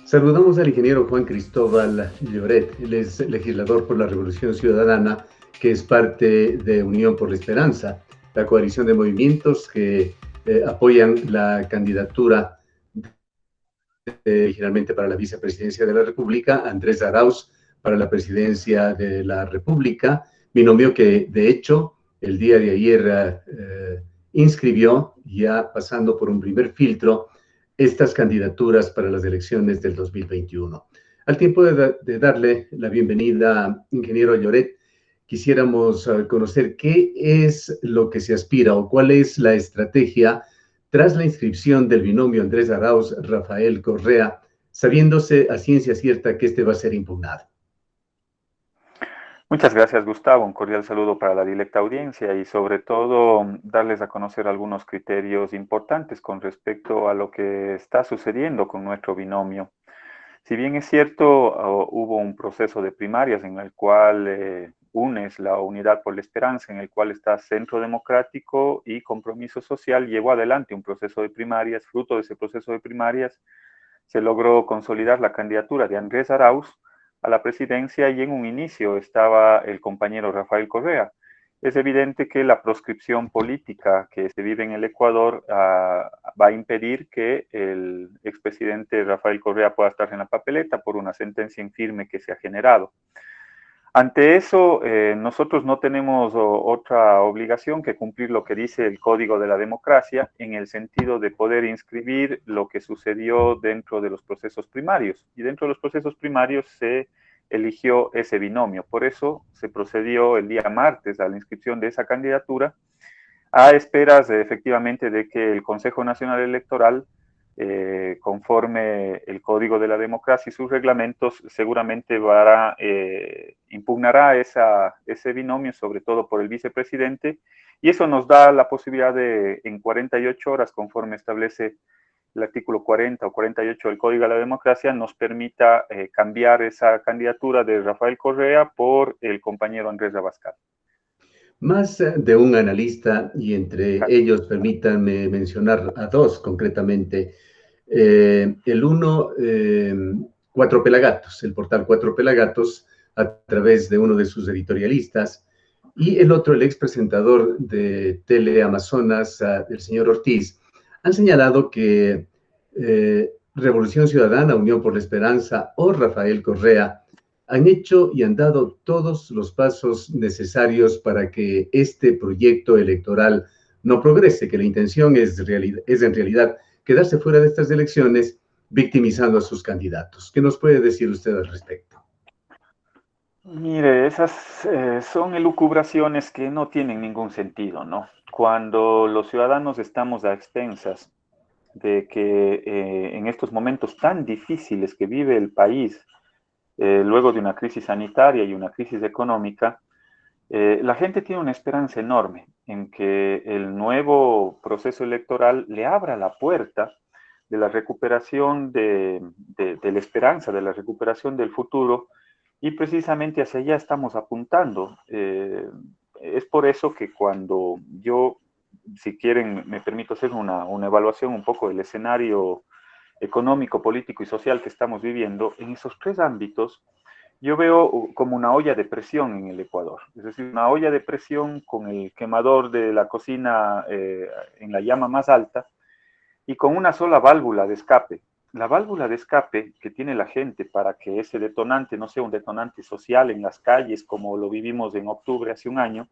Saludamos al ingeniero Juan Cristóbal Lloret. Él es legislador por la Revolución Ciudadana, que es parte de Unión por la Esperanza, la coalición de movimientos que apoyan la candidatura originalmente para la vicepresidencia de la República, Andrés Arauz para la presidencia de la República, binomio que de hecho el día de ayer inscribió, ya pasando por un primer filtro, estas candidaturas para las elecciones del 2021. Al tiempo de darle la bienvenida, ingeniero Lloret, quisiéramos conocer qué es lo que se aspira o cuál es la estrategia tras la inscripción del binomio Andrés Arauz-Rafael Correa, sabiéndose a ciencia cierta que este va a ser impugnado. Muchas gracias, Gustavo. Un cordial saludo para la directa audiencia y sobre todo darles a conocer algunos criterios importantes con respecto a lo que está sucediendo con nuestro binomio. Si bien es cierto, hubo un proceso de primarias en el cual UNES, la Unidad por la Esperanza, en el cual está Centro Democrático y Compromiso Social, llevó adelante un proceso de primarias. Fruto de ese proceso de primarias se logró consolidar la candidatura de Andrés Arauz a la presidencia y en un inicio estaba el compañero Rafael Correa. Es evidente que la proscripción política que se vive en el Ecuador va a impedir que el expresidente Rafael Correa pueda estar en la papeleta por una sentencia en firme que se ha generado. Ante eso, nosotros no tenemos otra obligación que cumplir lo que dice el Código de la Democracia en el sentido de poder inscribir lo que sucedió dentro de los procesos primarios. Y dentro de los procesos primarios se eligió ese binomio. Por eso se procedió el día martes a la inscripción de esa candidatura a esperas efectivamente de que el Consejo Nacional Electoral conforme el Código de la Democracia y sus reglamentos, seguramente impugnará ese binomio, sobre todo por el vicepresidente, y eso nos da la posibilidad de, en 48 horas, conforme establece el artículo 40 o 48 del Código de la Democracia, nos permita cambiar esa candidatura de Rafael Correa por el compañero Andrés Rabascal. Más de un analista, y entre ellos permítanme mencionar a dos concretamente. El uno, Cuatro Pelagatos, el portal Cuatro Pelagatos, a través de uno de sus editorialistas, y el otro, el expresentador de Teleamazonas, el señor Ortiz, han señalado que Revolución Ciudadana, Unión por la Esperanza o Rafael Correa han hecho y han dado todos los pasos necesarios para que este proyecto electoral no progrese, que la intención es en realidad quedarse fuera de estas elecciones victimizando a sus candidatos. ¿Qué nos puede decir usted al respecto? Mire, esas son elucubraciones que no tienen ningún sentido, ¿no? Cuando los ciudadanos estamos a expensas de que en estos momentos tan difíciles que vive el país, luego de una crisis sanitaria y una crisis económica, la gente tiene una esperanza enorme en que el nuevo proceso electoral le abra la puerta de la recuperación de la esperanza, de la recuperación del futuro, y precisamente hacia allá estamos apuntando. Es por eso que cuando yo, si quieren, me permito hacer una evaluación un poco del escenario económico, político y social que estamos viviendo, en esos tres ámbitos, yo veo como una olla de presión en el Ecuador, es decir, una olla de presión con el quemador de la cocina en la llama más alta y con una sola válvula de escape. La válvula de escape que tiene la gente para que ese detonante no sea un detonante social en las calles como lo vivimos en octubre hace un año,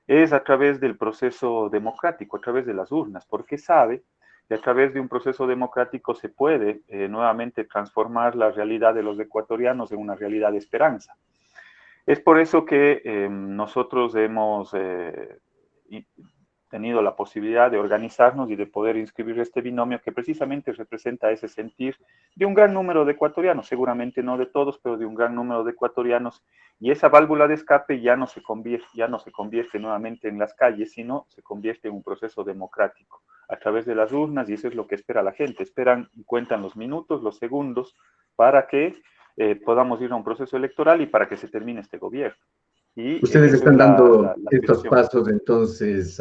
es a través del proceso democrático, a través de las urnas, porque sabe que a través de un proceso democrático se puede nuevamente transformar la realidad de los ecuatorianos en una realidad de esperanza. Es por eso que nosotros hemos tenido la posibilidad de organizarnos y de poder inscribir este binomio que precisamente representa ese sentir de un gran número de ecuatorianos, seguramente no de todos, pero de un gran número de ecuatorianos, y esa válvula de escape ya no se convierte nuevamente en las calles, sino se convierte en un proceso democrático a través de las urnas, y eso es lo que espera la gente. Esperan y cuentan los minutos, los segundos, para que podamos ir a un proceso electoral y para que se termine este gobierno. Y ustedes están dando estos pasos, entonces,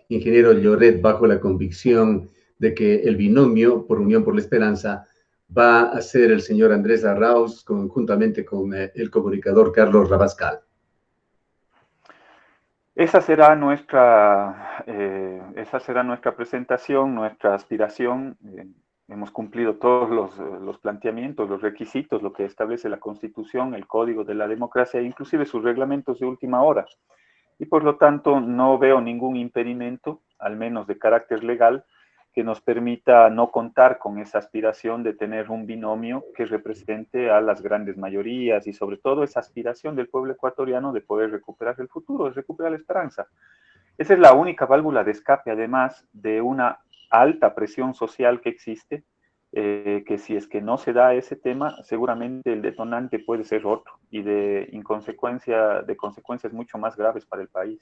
ingeniero Lloret, bajo la convicción de que el binomio por Unión por la Esperanza va a ser el señor Andrés Arauz conjuntamente con el comunicador Carlos Rabascal? Esa será nuestra presentación, nuestra aspiración. Hemos cumplido todos los planteamientos, los requisitos, lo que establece la Constitución, el Código de la Democracia, inclusive sus reglamentos de última hora. Y por lo tanto no veo ningún impedimento, al menos de carácter legal, que nos permita no contar con esa aspiración de tener un binomio que represente a las grandes mayorías y sobre todo esa aspiración del pueblo ecuatoriano de poder recuperar el futuro, de recuperar la esperanza. Esa es la única válvula de escape, además de una alta presión social que existe, que si es que no se da ese tema, seguramente el detonante puede ser otro y de consecuencias mucho más graves para el país.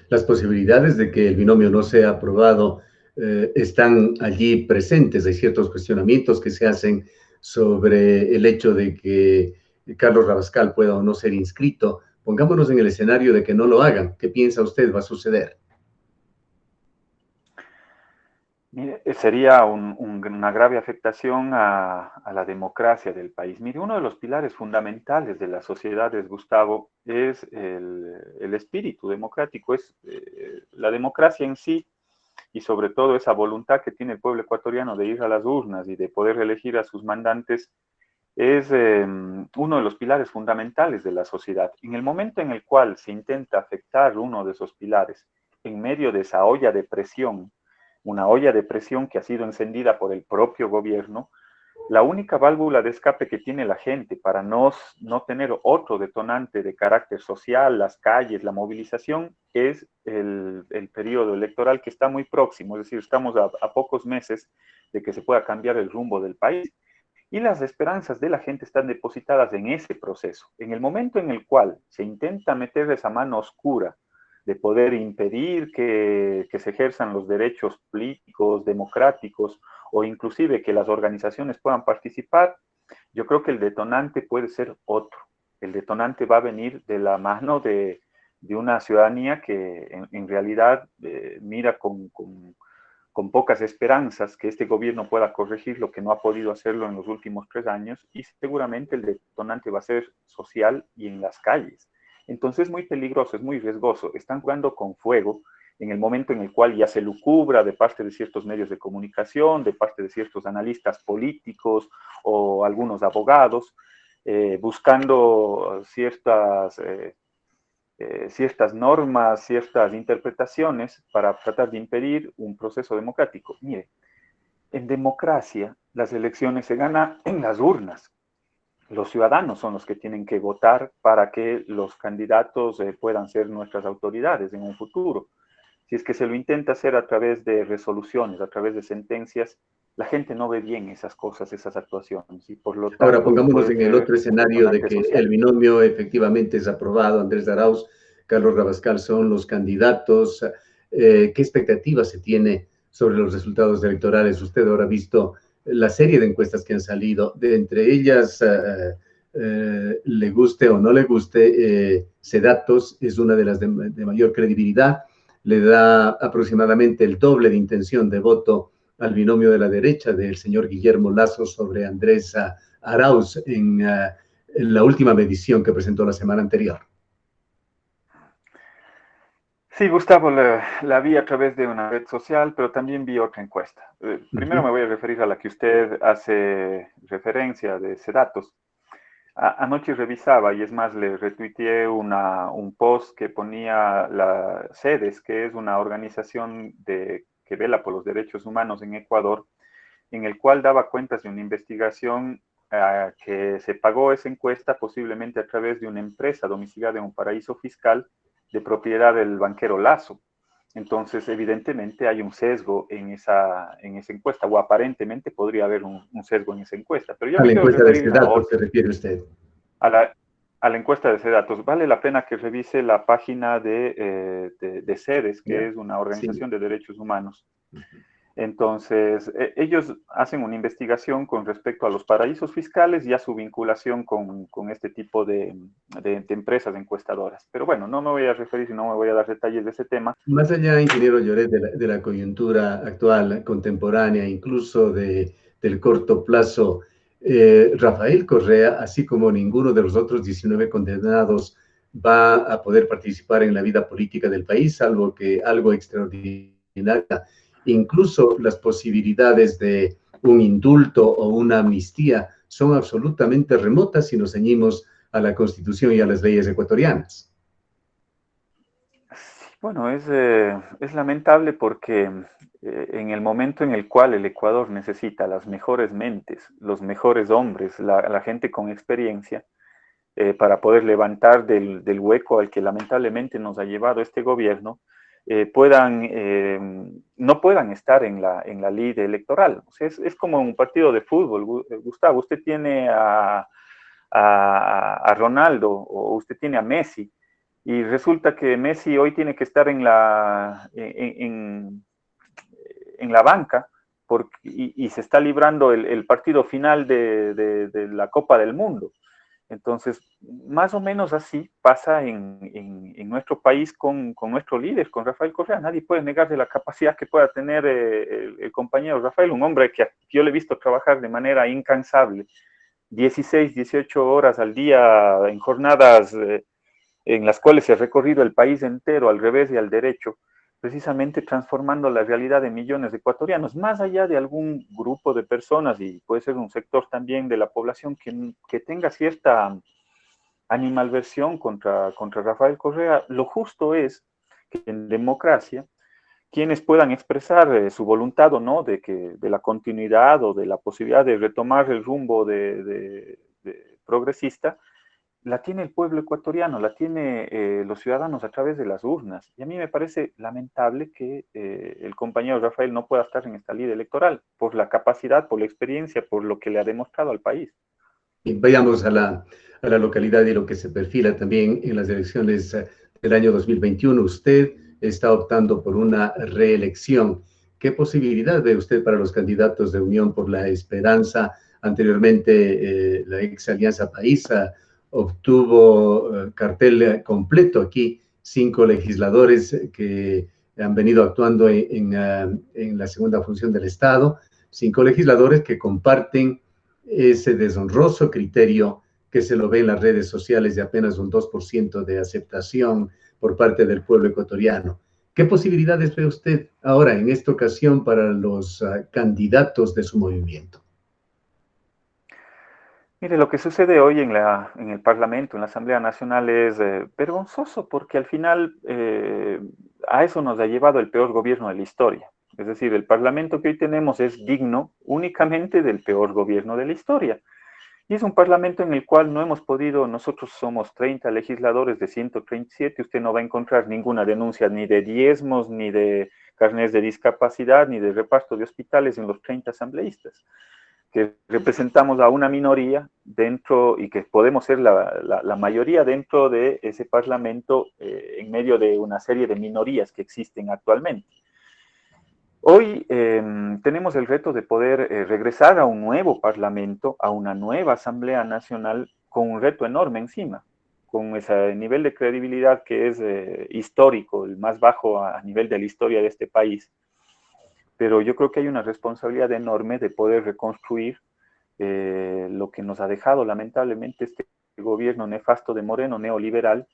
Las posibilidades de que el binomio no sea aprobado están allí presentes. Hay ciertos cuestionamientos que se hacen sobre el hecho de que Carlos Rabascal pueda o no ser inscrito. Pongámonos en el escenario de que no lo hagan. ¿Qué piensa usted va a suceder? Mire, sería una grave afectación a la democracia del país. Mire, uno de los pilares fundamentales de las sociedades, Gustavo, es el espíritu democrático, es la democracia en sí y sobre todo esa voluntad que tiene el pueblo ecuatoriano de ir a las urnas y de poder elegir a sus mandantes es uno de los pilares fundamentales de la sociedad. En el momento en el cual se intenta afectar uno de esos pilares, en medio de esa olla de presión, una olla de presión que ha sido encendida por el propio gobierno, la única válvula de escape que tiene la gente para no tener otro detonante de carácter social, las calles, la movilización, es el periodo electoral que está muy próximo, es decir, estamos a pocos meses de que se pueda cambiar el rumbo del país. Y las esperanzas de la gente están depositadas en ese proceso. En el momento en el cual se intenta meter esa mano oscura de poder impedir que se ejerzan los derechos políticos, democráticos, o inclusive que las organizaciones puedan participar, yo creo que el detonante puede ser otro. El detonante va a venir de la mano de una ciudadanía que en realidad mira con pocas esperanzas que este gobierno pueda corregir lo que no ha podido hacerlo en los últimos 3 años, y seguramente el detonante va a ser social y en las calles. Entonces es muy peligroso, es muy riesgoso. Están jugando con fuego en el momento en el cual ya se lucubra de parte de ciertos medios de comunicación, de parte de ciertos analistas políticos o algunos abogados, buscando ciertas normas, ciertas interpretaciones para tratar de impedir un proceso democrático. Mire, en democracia las elecciones se ganan en las urnas. Los ciudadanos son los que tienen que votar para que los candidatos puedan ser nuestras autoridades en un futuro. Si es que se lo intenta hacer a través de resoluciones, a través de sentencias, la gente no ve bien esas cosas, esas actuaciones, y por lo Ahora tanto pongámonos puede en el ser otro un escenario de detonante que el social. binomio efectivamente es aprobado. Andrés Arauz, Carlos Rabascal son los candidatos. ¿Qué expectativas se tiene sobre los resultados electorales? Usted ahora ha visto la serie de encuestas que han salido, de entre ellas, le guste o no le guste, Cedatos es una de las de mayor credibilidad, le da aproximadamente el doble de intención de voto al binomio de la derecha del señor Guillermo Lasso sobre Andrés Arauz en la última medición que presentó la semana anterior. Sí, Gustavo, la vi a través de una red social, pero también vi otra encuesta. Primero me voy a referir a la que usted hace referencia de Cedatos. Anoche revisaba, y es más, le retuiteé un post que ponía la CEDES, que es una organización que vela por los derechos humanos en Ecuador, en el cual daba cuentas de una investigación que se pagó esa encuesta posiblemente a través de una empresa domiciliada en un paraíso fiscal de propiedad del banquero Lazo. Entonces, evidentemente hay un sesgo en esa encuesta, o aparentemente podría haber un sesgo en esa encuesta, pero yo A me la quiero encuesta de referir este a dato se otra, refiere usted. a la encuesta de CEDATOS. Vale la pena que revise la página de CEDES, que ¿Ya? es una Sí. organización de derechos humanos. Entonces, ellos hacen una investigación con respecto a los paraísos fiscales y a su vinculación con este tipo de empresas encuestadoras. Pero bueno, no me voy a referir, no me voy a dar detalles de ese tema. Más allá, ingeniero Lloret, de la coyuntura actual, contemporánea, incluso de del corto plazo. Rafael Correa, así como ninguno de los otros 19 condenados, va a poder participar en la vida política del país, salvo que algo extraordinario. Incluso las posibilidades de un indulto o una amnistía son absolutamente remotas si nos ceñimos a la Constitución y a las leyes ecuatorianas. Sí, bueno, es lamentable porque en el momento en el cual el Ecuador necesita las mejores mentes, los mejores hombres, la gente con experiencia, para poder levantar del hueco al que lamentablemente nos ha llevado este gobierno, no puedan estar en la lid electoral. O sea, es como un partido de fútbol. Gustavo, usted tiene a Ronaldo o usted tiene a Messi y resulta que Messi hoy tiene que estar en la banca y se está librando el partido final de la Copa del Mundo. Entonces, más o menos así pasa en nuestro país con nuestro líder, con Rafael Correa. Nadie puede negarse la capacidad que pueda tener el compañero Rafael, un hombre que yo le he visto trabajar de manera incansable, 16, 18 horas al día en jornadas en las cuales se ha recorrido el país entero al revés y al derecho, precisamente transformando la realidad de millones de ecuatorianos, más allá de algún grupo de personas, y puede ser un sector también de la población que tenga cierta animalversión contra Rafael Correa. Lo justo es que en democracia quienes puedan expresar su voluntad o no de la continuidad o de la posibilidad de retomar el rumbo de progresista, la tiene el pueblo ecuatoriano, la tiene los ciudadanos a través de las urnas. Y a mí me parece lamentable que el compañero Rafael no pueda estar en esta lid electoral por la capacidad, por la experiencia, por lo que le ha demostrado al país. Y vayamos a la localidad y lo que se perfila también en las elecciones del año 2021. Usted está optando por una reelección. ¿Qué posibilidad ve usted para los candidatos de Unión por la Esperanza? Anteriormente, la ex Alianza Paisa obtuvo cartel completo aquí, 5 legisladores que han venido actuando en la segunda función del Estado, 5 legisladores que comparten ese deshonroso criterio que se lo ve en las redes sociales de apenas un 2% de aceptación por parte del pueblo ecuatoriano. ¿Qué posibilidades ve usted ahora en esta ocasión para los candidatos de su movimiento? Mire, lo que sucede hoy en el Parlamento, en la Asamblea Nacional, es vergonzoso porque al final a eso nos ha llevado el peor gobierno de la historia. Es decir, el Parlamento que hoy tenemos es digno únicamente del peor gobierno de la historia. Y es un Parlamento en el cual no hemos podido, nosotros somos 30 legisladores de 137, usted no va a encontrar ninguna denuncia ni de diezmos, ni de carnés de discapacidad, ni de reparto de hospitales en los 30 asambleístas, que representamos a una minoría dentro y que podemos ser la mayoría dentro de ese Parlamento en medio de una serie de minorías que existen actualmente. Hoy tenemos el reto de poder regresar a un nuevo Parlamento, a una nueva Asamblea Nacional con un reto enorme encima, con ese nivel de credibilidad que es histórico, el más bajo a nivel de la historia de este país. Pero yo creo que hay una responsabilidad enorme de poder reconstruir lo que nos ha dejado lamentablemente este gobierno nefasto de Moreno, neoliberal,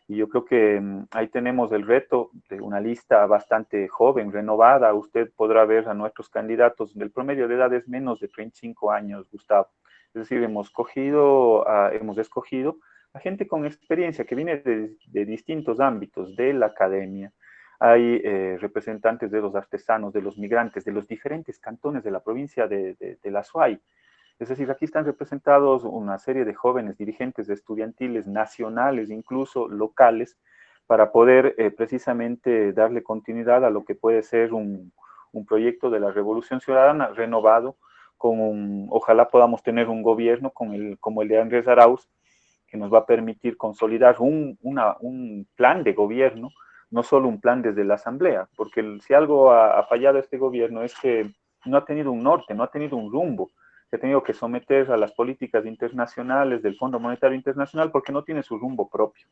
y yo creo que ahí tenemos el reto de una lista bastante joven, renovada. Usted podrá ver a nuestros candidatos, el promedio de edad es menos de 35 años, Gustavo. Es decir, hemos escogido a gente con experiencia que viene de distintos ámbitos, de la academia. Hay representantes de los artesanos, de los migrantes, de los diferentes cantones de la provincia de la Suay. Es decir, aquí están representados una serie de jóvenes dirigentes estudiantiles nacionales, incluso locales, para poder precisamente darle continuidad a lo que puede ser un proyecto de la Revolución Ciudadana renovado, ojalá podamos tener un gobierno como el de Andrés Arauz, que nos va a permitir consolidar un plan de gobierno, no solo un plan desde la Asamblea, porque si algo ha fallado este gobierno es que no ha tenido un norte, no ha tenido un rumbo, se ha tenido que someter a las políticas internacionales del Fondo Monetario Internacional porque no tiene su rumbo propio.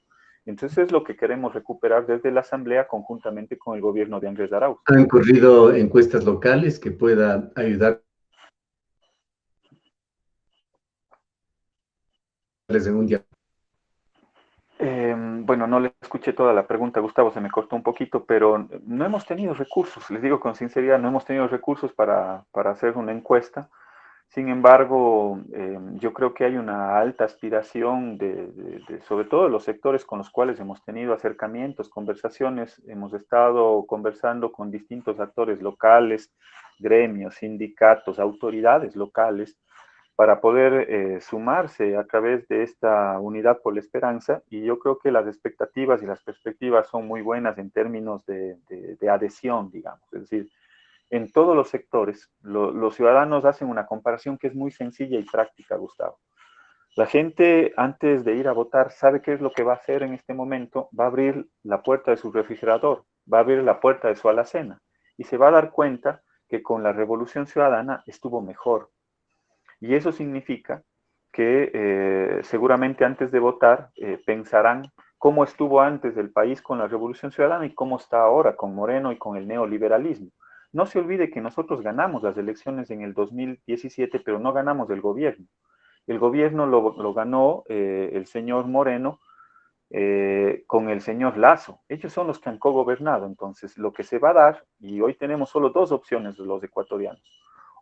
Entonces es lo que queremos recuperar desde la Asamblea conjuntamente con el gobierno de Andrés Arauz. ¿Han corrido encuestas locales que pueda ayudar en un día. Bueno, no le escuché toda la pregunta, Gustavo, se me cortó un poquito, pero no hemos tenido recursos, les digo con sinceridad, no hemos tenido recursos para hacer una encuesta. Sin embargo, yo creo que hay una alta aspiración sobre todo de los sectores con los cuales hemos tenido acercamientos, conversaciones. Hemos estado conversando con distintos actores locales, gremios, sindicatos, autoridades locales, para poder sumarse a través de esta unidad por la esperanza. Y yo creo que las expectativas y las perspectivas son muy buenas en términos de adhesión, digamos. Es decir, en todos los sectores, los ciudadanos hacen una comparación que es muy sencilla y práctica, Gustavo. La gente, antes de ir a votar, sabe qué es lo que va a hacer en este momento. Va a abrir la puerta de su refrigerador, va a abrir la puerta de su alacena y se va a dar cuenta que con la Revolución Ciudadana estuvo mejor. Y eso significa que seguramente antes de votar pensarán cómo estuvo antes el país con la Revolución Ciudadana y cómo está ahora con Moreno y con el neoliberalismo. No se olvide que nosotros ganamos las elecciones en el 2017, pero no ganamos el gobierno. El gobierno lo ganó el señor Moreno con el señor Lasso. Ellos son los que han cogobernado. Entonces, lo que se va a dar, y hoy tenemos solo dos opciones de los ecuatorianos: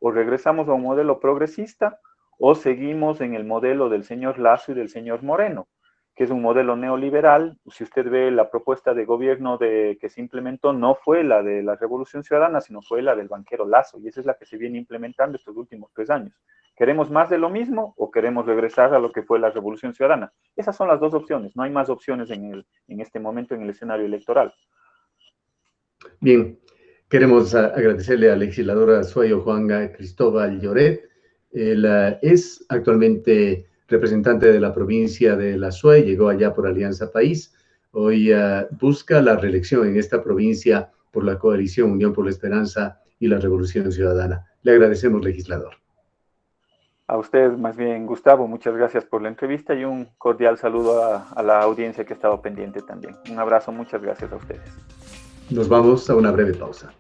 o regresamos a un modelo progresista o seguimos en el modelo del señor Lasso y del señor Moreno, que es un modelo neoliberal. Si usted ve la propuesta de gobierno que se implementó, no fue la de la Revolución Ciudadana, sino fue la del banquero Lasso, y esa es la que se viene implementando estos últimos 3 años. ¿Queremos más de lo mismo o queremos regresar a lo que fue la Revolución Ciudadana? Esas son las dos opciones, no hay más opciones en este momento en el escenario electoral. Bien, queremos agradecerle a la legisladora Suayo Juanga Cristóbal Lloret. Él es actualmente representante de la provincia de la SUE, llegó allá por Alianza País. Hoy busca la reelección en esta provincia por la coalición Unión por la Esperanza y la Revolución Ciudadana. Le agradecemos, legislador. A usted, más bien, Gustavo, muchas gracias por la entrevista y un cordial saludo a la audiencia que ha estado pendiente también. Un abrazo, muchas gracias a ustedes. Nos vamos a una breve pausa.